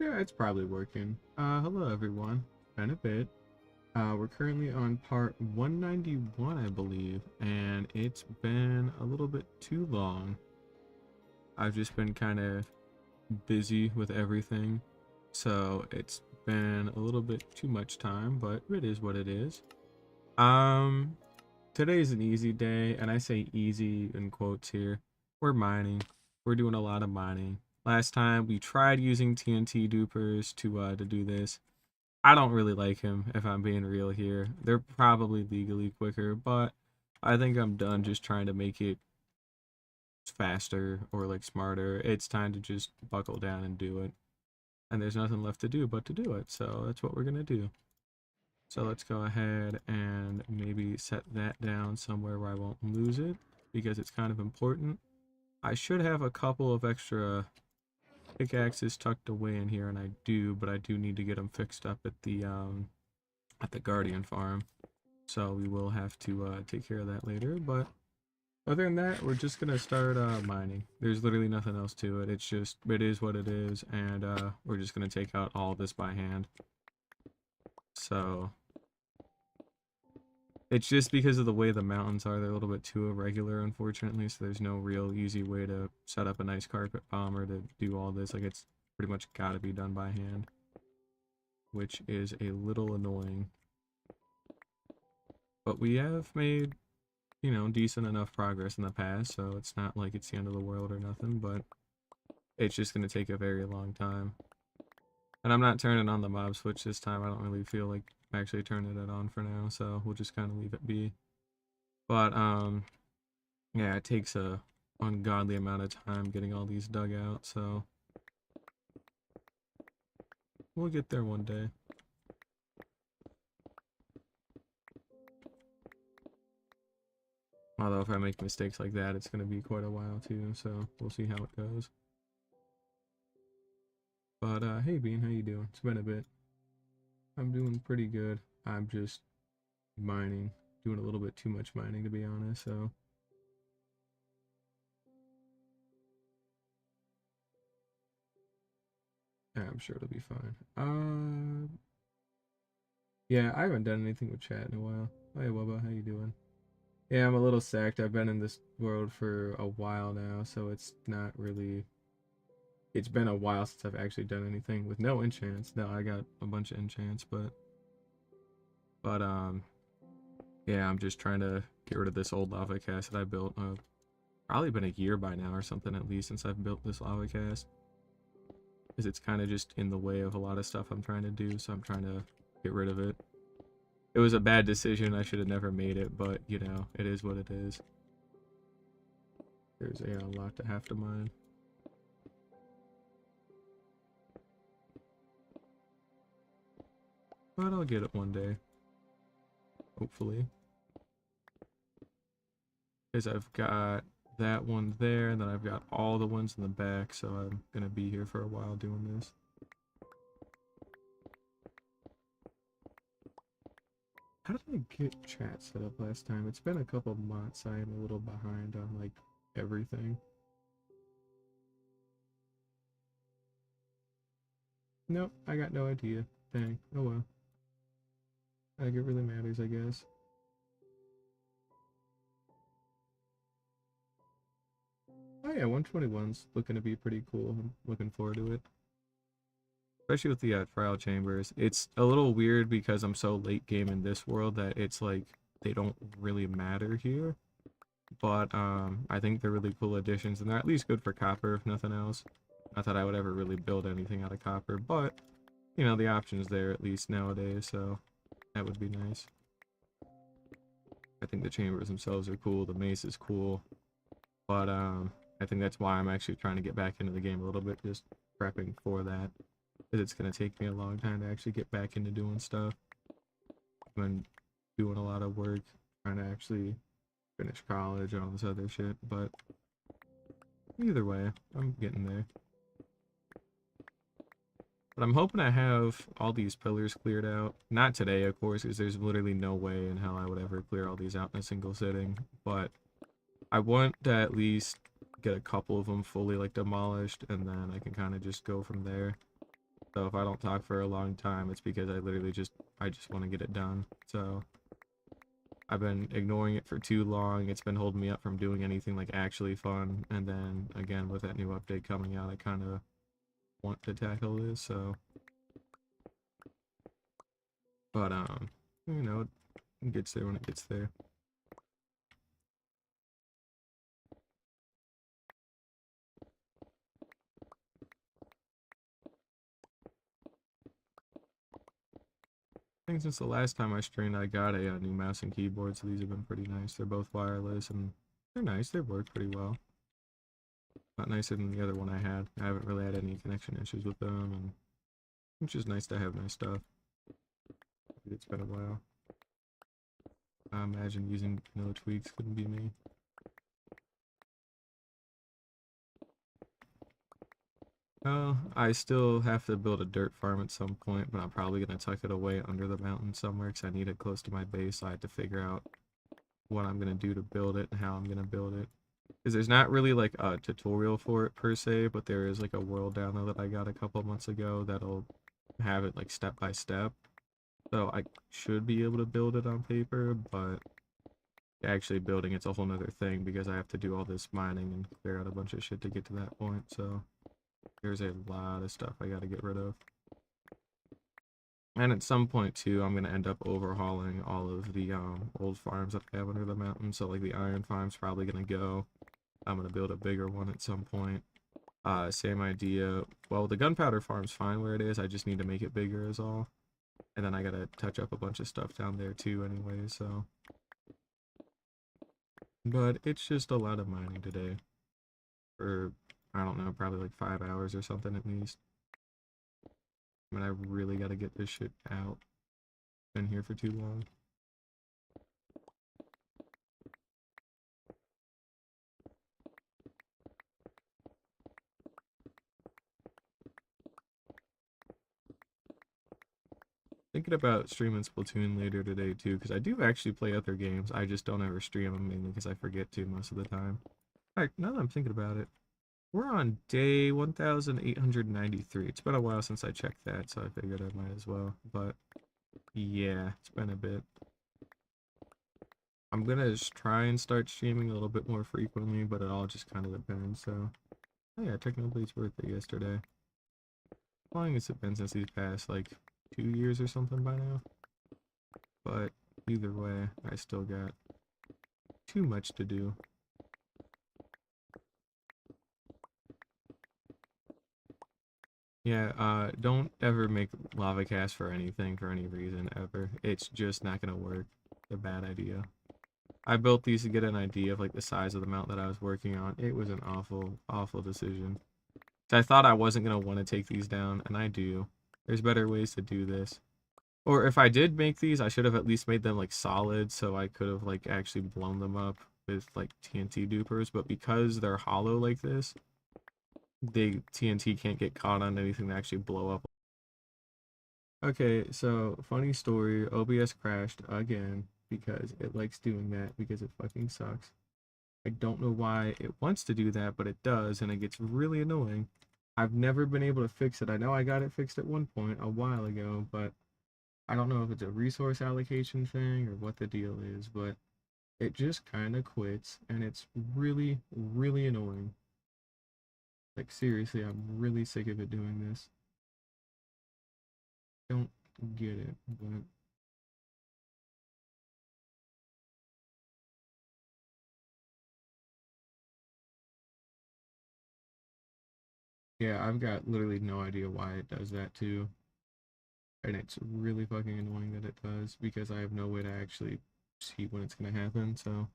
Yeah, it's probably working. Hello everyone. Been a bit. We're currently on part 191, I believe, and it's been a little bit too long. I've just been kind of busy with everything, so it's been a little bit too much time, but it is what it is. Um, Today's an easy day, and I say easy in quotes here. We're mining. We're doing a lot of mining. Last time we tried using TNT dupers to do this. I don't really like him, if I'm being real here. They're probably legally quicker, but I think I'm done just trying to make it faster or like smarter. It's time to just buckle down and do it. And there's nothing left to do but to do it. So that's what we're gonna do. So let's go ahead and maybe set that down somewhere where I won't lose it because it's kind of important. I should have a couple of extra pickaxes tucked away in here, and I do, but I do need to get them fixed up at the Guardian farm. So we will have to take care of that later. But other than that, we're just gonna start mining. There's literally nothing else to it. It's just it is what it is, and we're just gonna take out all this by hand. So it's just because of the way the mountains are, they're a little bit too irregular, unfortunately. So there's no real easy way to set up a nice carpet bomber to do all this. Like it's pretty much got to be done by hand, which is a little annoying. But we have made, decent enough progress in the past, so it's not like it's the end of the world or nothing, but it's just going to take a very long time. And I'm not turning on the mob switch this time. I don't really feel like actually turning it on for now, so we'll just kind of leave it be. But, yeah, it takes a ungodly amount of time getting all these dug out, so we'll get there one day. Although if I make mistakes like that, it's going to be quite a while too, so we'll see how it goes. But hey Bean, how you doing? It's been a bit. I'm doing pretty good. I'm just mining, doing a little bit too much mining to be honest, so yeah, I'm sure it'll be fine. Yeah, I haven't done anything with chat in a while. Hey Wubba, how you doing? Yeah, I'm a little sacked. I've been in this world for a while now, so it's not really. It's been a while since I've actually done anything with no enchants. No, I got a bunch of enchants, but yeah, I'm just trying to get rid of this old lava cast that I built. Probably been a year by now or something at least since I've built this lava cast, because it's kind of just in the way of a lot of stuff I'm trying to do, so I'm trying to get rid of it. It was a bad decision. I should have never made it, but it is what it is. There's a lot to have to mine. But I'll get it one day. Hopefully. Because I've got that one there, and then I've got all the ones in the back, so I'm gonna be here for a while doing this. How did I get chat set up last time? It's been a couple months. I am a little behind on, like, everything. Nope, I got no idea. Dang. Oh well. I think it really matters, I guess. Oh yeah, 121's looking to be pretty cool. I'm looking forward to it. Especially with the trial chambers. It's a little weird because I'm so late game in this world that it's like they don't really matter here. But I think they're really cool additions, and they're at least good for copper, if nothing else. Not that I would ever really build anything out of copper, but the option's there at least nowadays, so that would be nice. I think the chambers themselves are cool, the mace is cool, but I think that's why I'm actually trying to get back into the game a little bit, just prepping for that, because it's going to take me a long time to actually get back into doing stuff. I've been doing a lot of work, trying to actually finish college and all this other shit, but either way, I'm getting there. But I'm hoping I have all these pillars cleared out. Not today, of course, because there's literally no way in hell I would ever clear all these out in a single sitting. But I want to at least get a couple of them fully, like, demolished, and then I can kind of just go from there. So if I don't talk for a long time, it's because I just want to get it done. So I've been ignoring it for too long. It's been holding me up from doing anything like actually fun. And then again, with that new update coming out, I kind of want to tackle this. So, but you know, it gets there when it gets there. I think since the last time I streamed, I got a new mouse and keyboard, so these have been pretty nice. They're both wireless, and they're nice. They work pretty well. Not nicer than the other one I had. I haven't really had any connection issues with them, and it's just nice to have nice stuff. It's been a while. I imagine using no tweaks couldn't be me. Oh, I still have to build a dirt farm at some point, but I'm probably going to tuck it away under the mountain somewhere because I need it close to my base, so I have to figure out what I'm going to do to build it and how I'm going to build it. Because there's not really like a tutorial for it per se, but there is like a world download that I got a couple months ago that'll have it like step by step. So I should be able to build it on paper, but actually building it's a whole nother thing because I have to do all this mining and clear out a bunch of shit to get to that point. So there's a lot of stuff I gotta get rid of. And at some point too, I'm gonna end up overhauling all of the old farms that I have under the mountain. So like the iron farm's probably gonna go. I'm gonna build a bigger one at some point. Same idea. Well, the gunpowder farm's fine where it is. I just need to make it bigger is all. And then I gotta touch up a bunch of stuff down there too anyway, so. But it's just a lot of mining today. For, I don't know, probably like 5 hours or something at least. I mean, I really gotta get this shit out. Been here for too long. Thinking about streaming Splatoon later today too, because I do actually play other games. I just don't ever stream them mainly because I forget to most of the time. Alright, now that I'm thinking about it, we're on day 1893. It's been a while since I checked that, so I figured I might as well. But yeah, it's been a bit. I'm gonna just try and start streaming a little bit more frequently, but it all just kind of depends. So, oh yeah, Technoblade's birthday yesterday. How long has it been since he's passed? Like 2 years or something by now? But either way, I still got too much to do. Yeah, don't ever make lava cast for anything for any reason ever. It's just not gonna work. It's a bad idea. I built these to get an idea of like the size of the mount that I was working on. It was an awful, awful decision. I thought I wasn't gonna want to take these down, and I do. There's better ways to do this. Or if I did make these, I should have at least made them like solid so I could have like actually blown them up with like TNT dupers, but because they're hollow like this, they TNT can't get caught on anything to actually blow up. Okay, so funny story, OBS crashed again because it likes doing that because it fucking sucks. I don't know why it wants to do that, but it does, and it gets really annoying. I've never been able to fix it. I know I got it fixed at one point a while ago, but I don't know if it's a resource allocation thing or what the deal is, but it just kind of quits, and it's really, really annoying. Like, seriously, I'm really sick of it doing this. Don't get it, but yeah, I've got literally no idea why it does that too. And it's really fucking annoying that it does because I have no way to actually see when it's gonna happen, so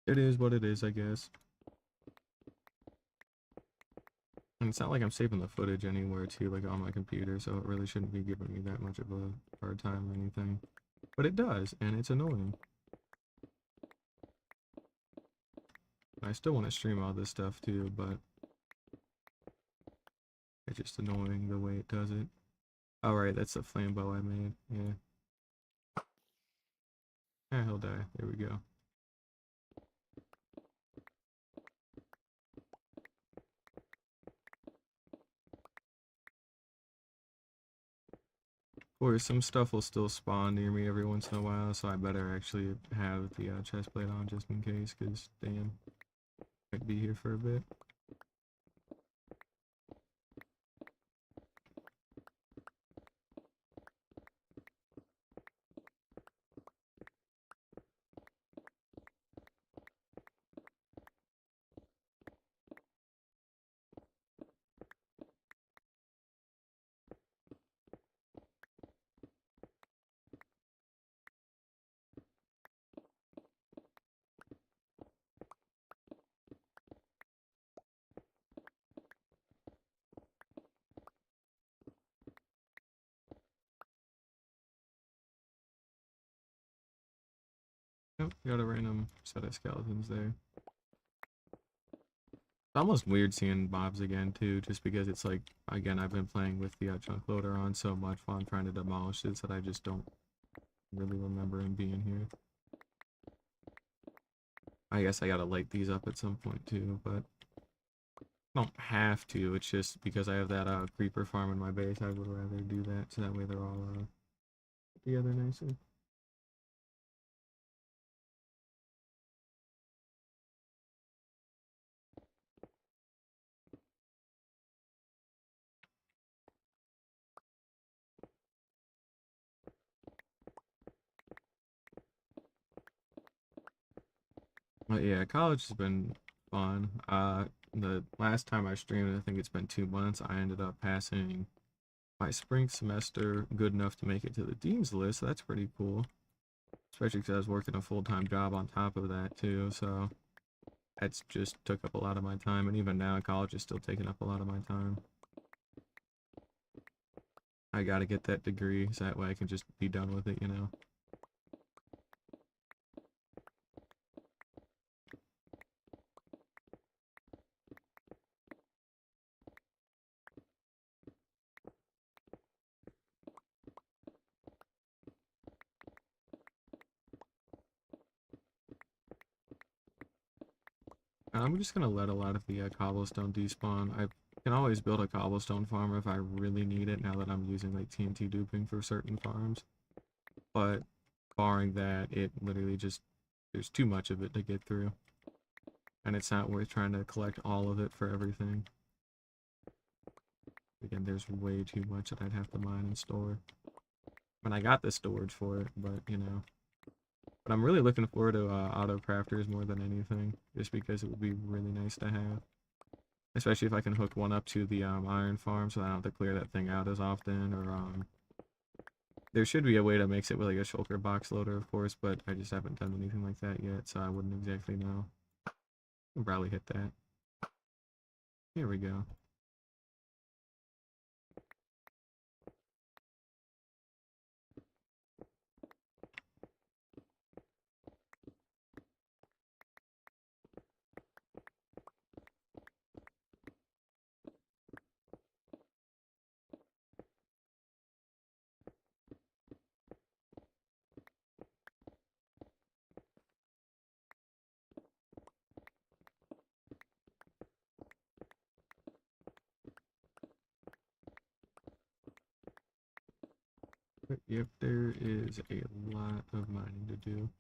it is what it is, I guess. And it's not like I'm saving the footage anywhere too, like on my computer, so it really shouldn't be giving me that much of a hard time or anything. But it does, and it's annoying. I still want to stream all this stuff too, but it's just annoying the way it does it. Alright, that's the flame bow I made, yeah. Ah, he'll die. There we go. course, some stuff will still spawn near me every once in a while, so I better actually have the chest plate on just in case, because damn, might be here for a bit. Oh, got a random set of skeletons there. It's almost weird seeing mobs again too, just because it's like, again, I've been playing with the chunk loader on so much while I'm trying to demolish this that I just don't really remember him being here. I guess I gotta light these up at some point too, but I don't have to. It's just because I have that creeper farm in my base, I would rather do that so that way they're all together nicely. But yeah, college has been fun. The last time I streamed, I think it's been 2 months, I ended up passing my spring semester good enough to make it to the dean's list, so that's pretty cool. Especially because I was working a full-time job on top of that too, so that's just took up a lot of my time, and even now college is still taking up a lot of my time. I gotta get that degree so that way I can just be done with it, you know. I'm just gonna let a lot of the cobblestone despawn. I can always build a cobblestone farm if I really need it now that I'm using like TNT duping for certain farms. But barring that, it literally just, there's too much of it to get through. And it's not worth trying to collect all of it for everything. Again, there's way too much that I'd have to mine and store. I mean, I got the storage for it, but you know. But I'm really looking forward to auto crafters more than anything, just because it would be really nice to have. Especially if I can hook one up to the iron farm so I don't have to clear that thing out as often, or there should be a way to mix it with like a shulker box loader, of course, but I just haven't done anything like that yet, so I wouldn't exactly know. I'll probably hit that. Here we go. But yep, there is a lot of mining to do.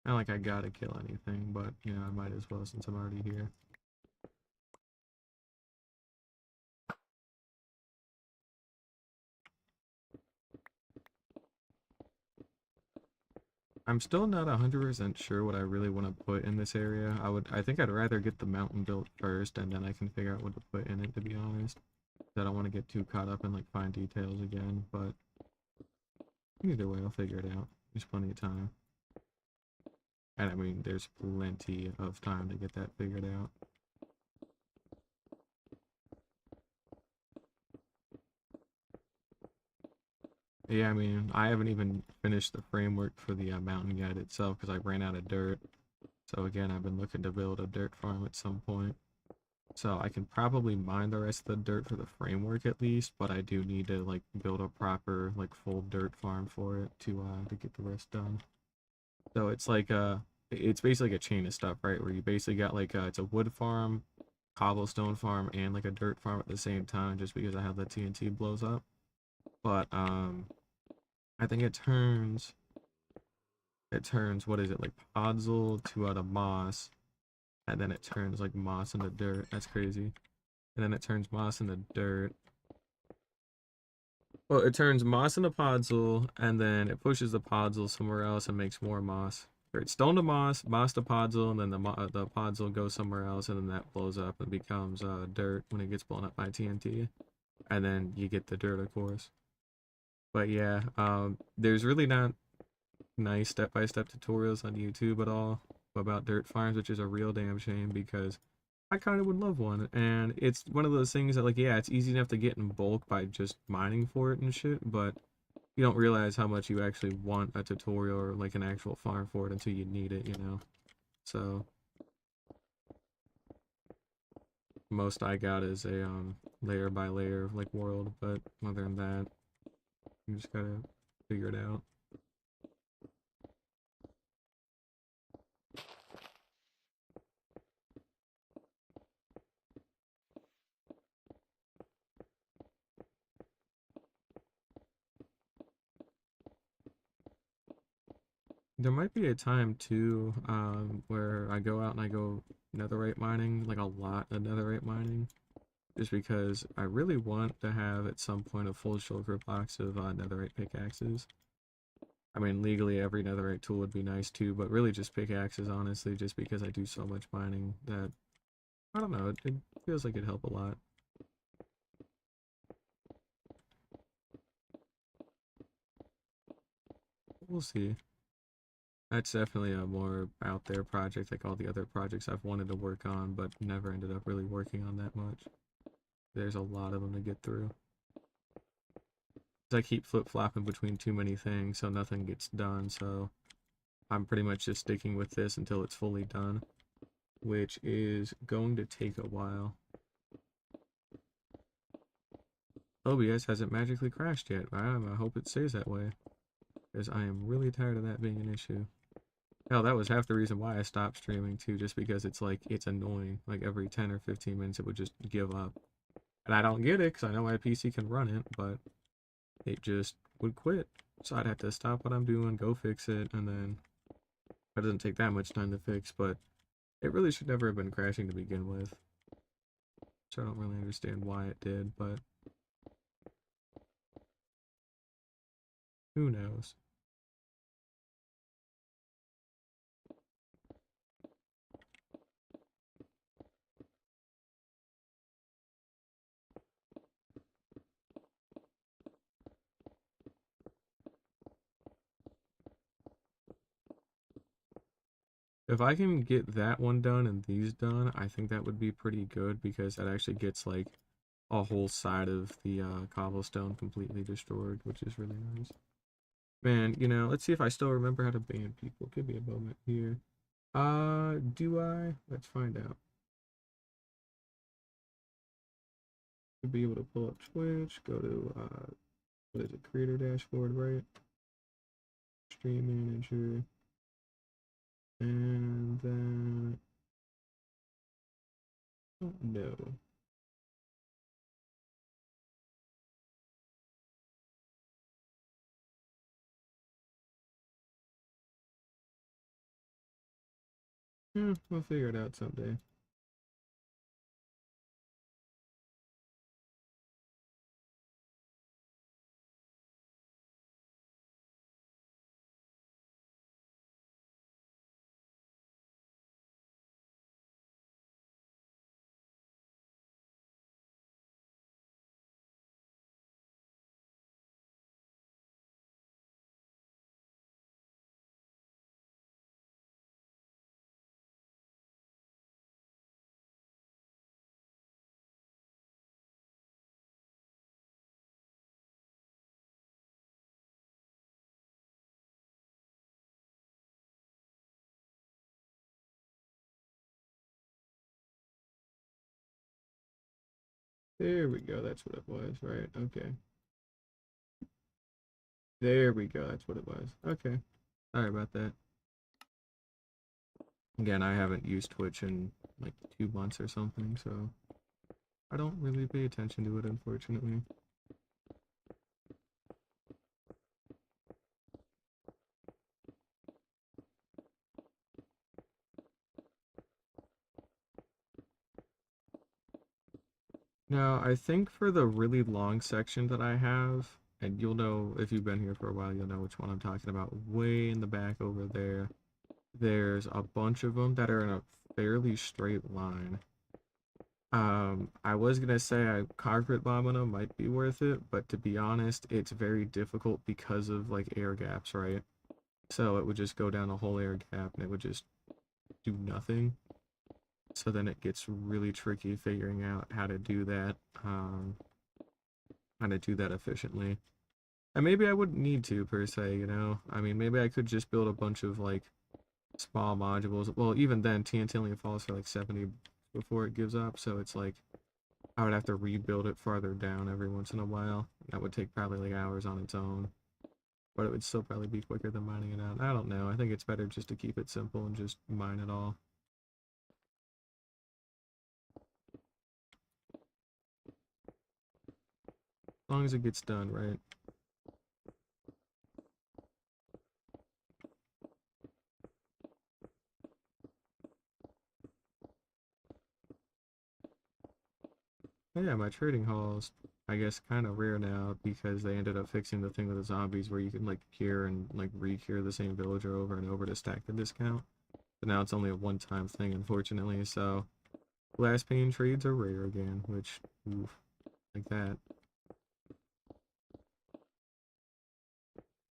Not like I gotta kill anything, but you know, I might as well since I'm already here. I'm still not 100% sure what I really want to put in this area. I think I'd rather get the mountain built first and then I can figure out what to put in it, to be honest. I don't want to get too caught up in like fine details again, but either way, I'll figure it out. There's plenty of time. And I mean, there's plenty of time to get that figured out. Yeah, I mean, I haven't even finished the framework for the mountain yet itself because I ran out of dirt. So again, I've been looking to build a dirt farm at some point. So I can probably mine the rest of the dirt for the framework at least, but I do need to like build a proper like full dirt farm for it to get the rest done. So it's like it's basically like a chain of stuff, right? Where you basically got like it's a wood farm, cobblestone farm, and like a dirt farm at the same time, just because of how the TNT blows up. But I think it turns what is it like podzol to out of moss, and then it turns like moss into dirt. That's crazy. And then it turns moss into dirt. Well, it turns moss into podzol, and then it pushes the podzol somewhere else and makes more moss. Or it's stone to moss, moss to podzol, and then the podzol goes somewhere else, and then that blows up and becomes dirt when it gets blown up by TNT. And then you get the dirt, of course. But yeah, there's really not nice step-by-step tutorials on YouTube at all about dirt farms, which is a real damn shame because I kind of would love one. And it's one of those things that, like, yeah, it's easy enough to get in bulk by just mining for it and shit, but you don't realize how much you actually want a tutorial or like an actual farm for it until you need it, you know? So most I got is a layer by layer like world, but other than that, you just gotta figure it out. There might be a time too, where I go out and I go netherite mining, like a lot of netherite mining, just because I really want to have at some point a full shulker box of netherite pickaxes. I mean, legally every netherite tool would be nice too, but really just pickaxes, honestly, just because I do so much mining that, I don't know, it feels like it'd help a lot. We'll see. That's definitely a more out there project, like all the other projects I've wanted to work on, but never ended up really working on that much. There's a lot of them to get through. I keep flip-flopping between too many things, so nothing gets done, so I'm pretty much just sticking with this until it's fully done, which is going to take a while. OBS hasn't magically crashed yet. I hope it stays that way, because I am really tired of that being an issue. Hell, that was half the reason why I stopped streaming too, just because it's like, it's annoying. Like every 10 or 15 minutes it would just give up. And I don't get it, because I know my PC can run it, but it just would quit. So I'd have to stop what I'm doing, go fix it, and then it doesn't take that much time to fix, but it really should never have been crashing to begin with. So I don't really understand why it did, but who knows? If I can get that one done and these done, I think that would be pretty good because that actually gets like a whole side of the cobblestone completely destroyed, which is really nice. Man, let's see if I still remember how to ban people. Could be a moment here. Do I? Let's find out. To be able to pull up Twitch, go to what is it, creator dashboard, right? Stream manager, and then oh no. We'll figure it out someday. There we go. That's what it was, right? Okay. There we go. That's what it was. Okay. Sorry about that. Again, I haven't used Twitch in like 2 months or something, so I don't really pay attention to it, unfortunately. Now, I think for the really long section that I have, and you'll know if you've been here for a while, you'll know which one I'm talking about. Way in the back over there, there's a bunch of them that are in a fairly straight line. I was gonna say I carpet bombing them might be worth it, but to be honest, it's very difficult because of like air gaps, right? So it would just go down a whole air gap and it would just do nothing. So then it gets really tricky figuring out um, how to do that efficiently. And maybe I wouldn't need to per se, you know? I mean, maybe I could just build a bunch of like small modules. Well, even then, TNT only falls for like 70 before it gives up, so it's like I would have to rebuild it farther down every once in a while. That would take probably like hours on its own, but it would still probably be quicker than mining it out. I don't know. I think it's better just to keep it simple and just mine it all. As long as it gets done, right? But yeah, my trading hall's, I guess, kind of rare now because they ended up fixing the thing with the zombies where you can like cure and like re-cure the same villager over and over to stack the discount. But now it's only a one-time thing, unfortunately, so glass pane trades are rare again, which, oof, like that.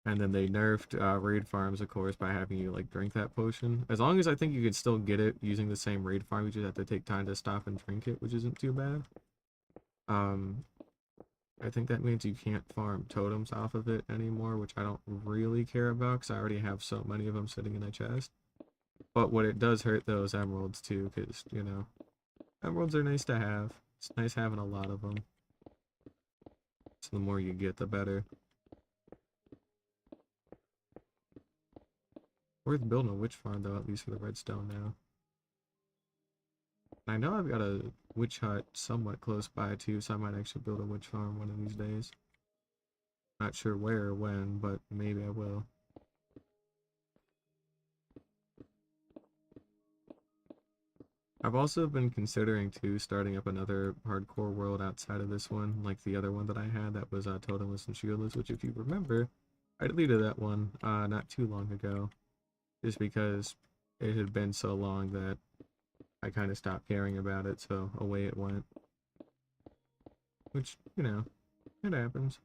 And then they nerfed raid farms, of course, by having you like drink that potion. As long as I think you could still get it using the same raid farm, you just have to take time to stop and drink it, which isn't too bad. Um, I think that means you can't farm totems off of it anymore, which I don't really care about because I already have so many of them sitting in a chest. But what it does hurt though is emeralds too, because, you know, emeralds are nice to have. It's nice having a lot of them. So the more you get, the better. Worth building a witch farm though, at least for the redstone now. I know I've got a witch hut somewhat close by too, so I might actually build a witch farm one of these days. Not sure where or when, but maybe I will. I've also been considering too starting up another hardcore world outside of this one, like the other one that I had that was totemless and shieldless, which if you remember, I deleted that one not too long ago, just because it had been so long that I kind of stopped caring about it, so away it went. Which, you know, it happens.